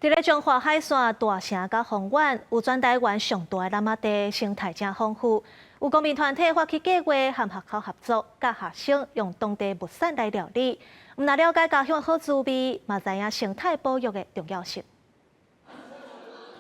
伫咧中华海线大城甲丰原，有全台湾上大的蓝仔地，生态正丰富。有公民团体发起计划，和学校合作，甲学生用当地物产来料理。毋但了解家乡好滋味，嘛知影生态保育的重要性。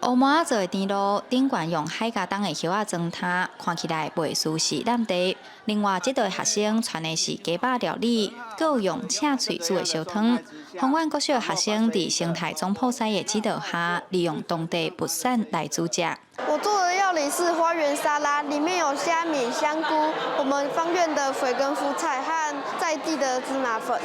乌麻做的田路，顶悬用海茄当的叶仔装塔，看起来袂输是蓝地。另外，这队学生传的是鸡肉料理，佮有用赤喙煮的烧汤。丰原国小学生伫生态总铺师的指导下，利用当地物产来煮食。我做的料理是花园沙拉，里面有虾米、香菇，我们方院的水跟蔬菜和在地的芝麻粉。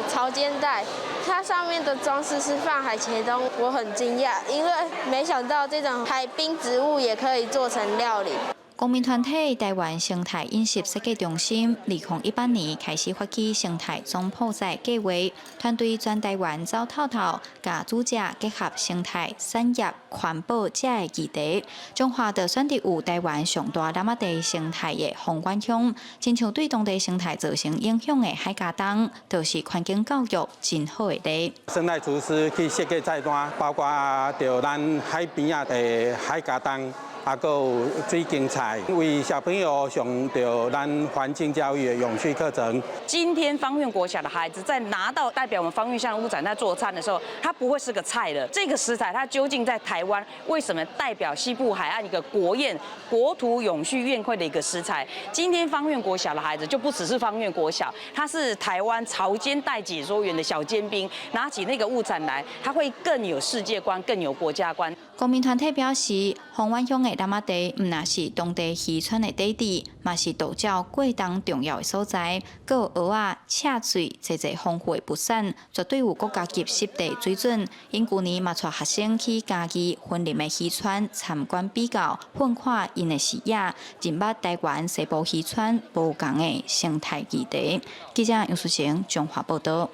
潮间带，它上面的装饰是放海茄冬，我很惊讶，因为没想到这种海滨植物也可以做成料理。公民团体台湾生态饮食设计中心2018年开始发起生态总铺仔计划，团队全台湾走透透，甲煮食结合生态、产业、环保这的议题，中华的选择有台湾上大蓝仔地生态的丰原乡，亲像对当地生态造成影响的海茄冻，就是环境教育真好的例。生态厨师去设计菜单，包括着咱海边啊的海茄冻。还有水芹菜，为小朋友上到咱环境教育的永续课程。今天芳苑国小的孩子在拿到代表我们芳苑乡的物展在做餐的时候，它不会是个菜了。这个食材它究竟在台湾为什么代表西部海岸一个国宴、国土永续宴会的一个食材？今天芳苑国小的孩子就不只是芳苑国小，它是台湾潮间带解说员的小尖兵，拿起那个物展来，它会更有世界观，更有国家观。公民团体表示，丰原乡的蓝仔地毋但是当地渔村的底地，嘛是岛礁过冬重要的所在。佮有蚵仔、赤水，侪丰富的物产，绝对有国家级湿地水准。因去年嘛带学生去嘉义森林的渔村参观比较，分看因的视野，认捌台湾西部渔村无同的生态议题。记者杨淑成，中华报道。